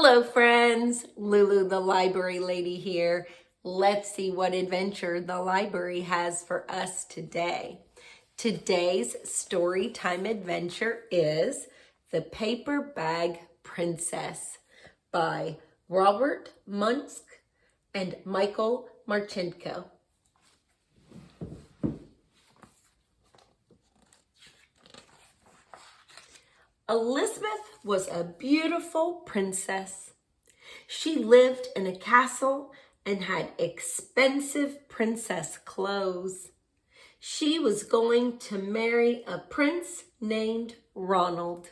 Hello friends, Lulu the library lady here. Let's see what adventure the library has for us today. Today's story time adventure is The Paper Bag Princess by Robert Munsch and Michael Martchenko. Elizabeth was a beautiful princess. She lived in a castle and had expensive princess clothes. She was going to marry a prince named Ronald.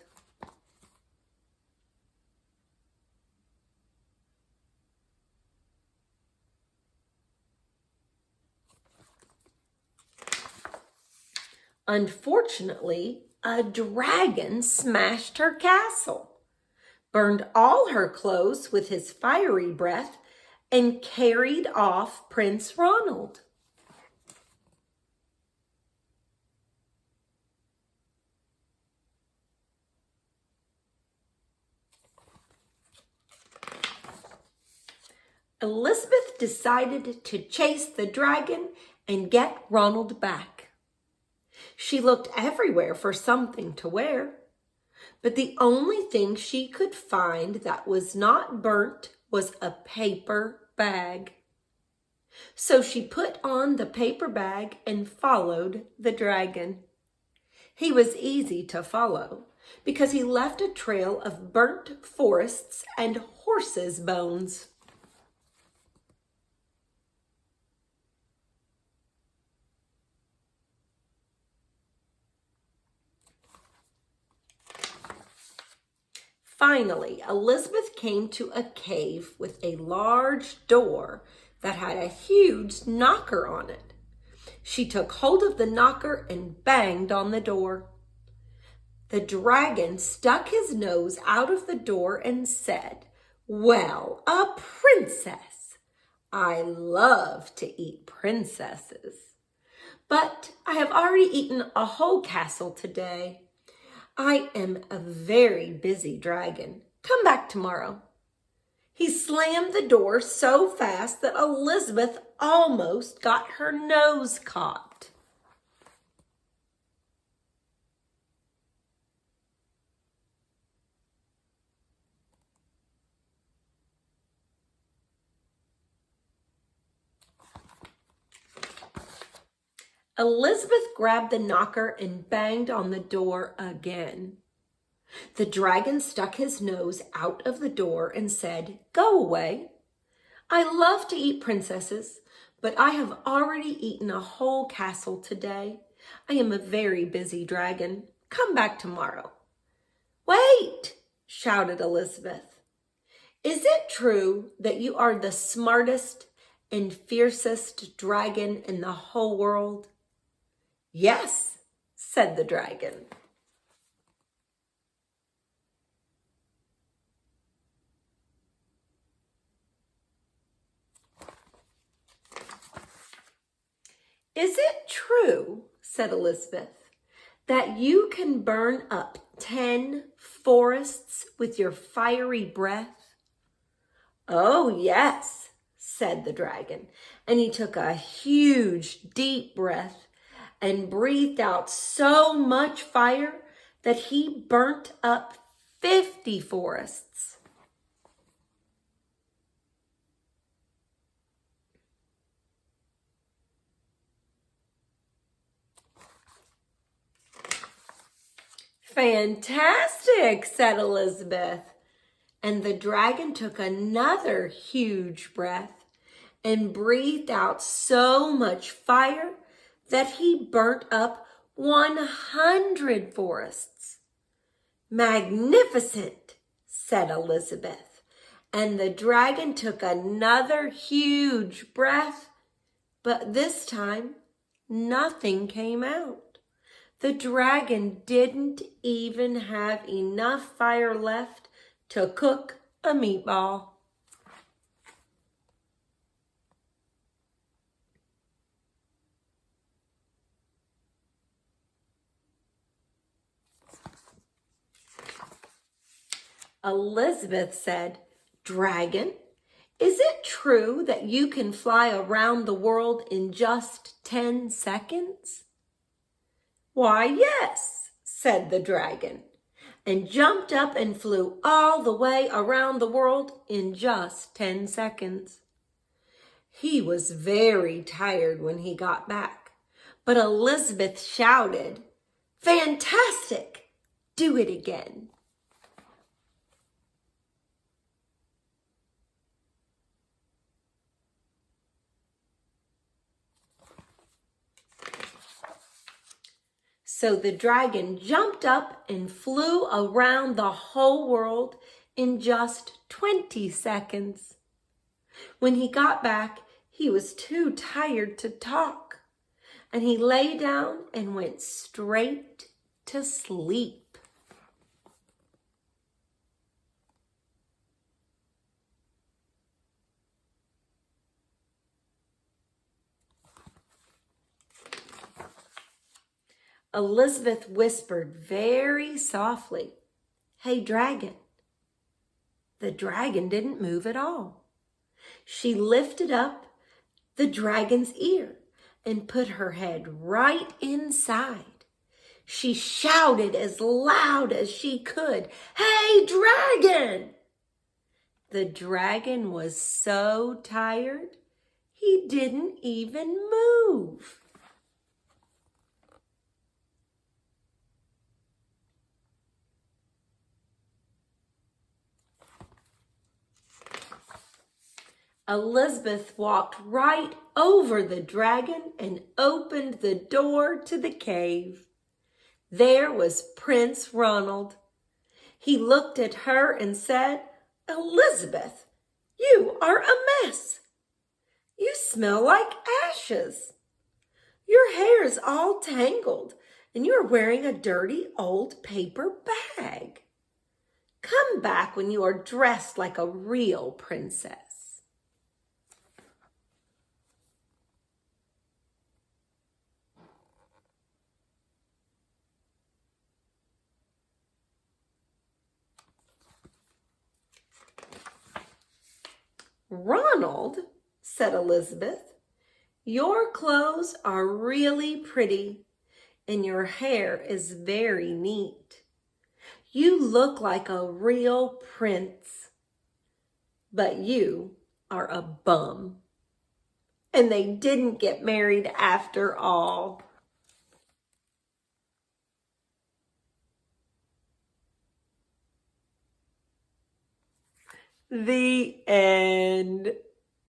Unfortunately, a dragon smashed her castle, burned all her clothes with his fiery breath, and carried off Prince Ronald. Elizabeth decided to chase the dragon and get Ronald back. She looked everywhere for something to wear, but the only thing she could find that was not burnt was a paper bag. So she put on the paper bag and followed the dragon. He was easy to follow because he left a trail of burnt forests and horses' bones. Finally, Elizabeth came to a cave with a large door that had a huge knocker on it. She took hold of the knocker and banged on the door. The dragon stuck his nose out of the door and said, "Well, a princess! I love to eat princesses. But I have already eaten a whole castle today. I am a very busy dragon. Come back tomorrow." He slammed the door so fast that Elizabeth almost got her nose caught. Elizabeth grabbed the knocker and banged on the door again. The dragon stuck his nose out of the door and said, "Go away. I love to eat princesses, but I have already eaten a whole castle today. I am a very busy dragon. Come back tomorrow." "Wait!" shouted Elizabeth. "Is it true that you are the smartest and fiercest dragon in the whole world?" "Yes," said the dragon. "Is it true," said Elizabeth, "that you can burn up 10 forests with your fiery breath?" "Oh, yes," said the dragon, and he took a huge, deep breath and breathed out so much fire that he burnt up 50 forests. "Fantastic," said Elizabeth. And the dragon took another huge breath and breathed out so much fire that he burnt up 100 forests. "Magnificent," said Elizabeth. And the dragon took another huge breath, but this time nothing came out. The dragon didn't even have enough fire left to cook a meatball. Elizabeth said, "Dragon, is it true that you can fly around the world in just 10 seconds?" "Why, yes," said the dragon, and jumped up and flew all the way around the world in just 10 seconds. He was very tired when he got back, but Elizabeth shouted, "Fantastic! Do it again." So the dragon jumped up and flew around the whole world in just 20 seconds. When he got back, he was too tired to talk, and he lay down and went straight to sleep. Elizabeth whispered very softly, "Hey, dragon." The dragon didn't move at all. She lifted up the dragon's ear and put her head right inside. She shouted as loud as she could, "Hey, dragon!" The dragon was so tired, he didn't even move. Elizabeth walked right over the dragon and opened the door to the cave. There was Prince Ronald. He looked at her and said, "Elizabeth, you are a mess. You smell like ashes. Your hair is all tangled and you're wearing a dirty old paper bag. Come back when you are dressed like a real princess." "Ronald," said Elizabeth, "your clothes are really pretty and your hair is very neat. You look like a real prince, but you are a bum." And they didn't get married after all. The end.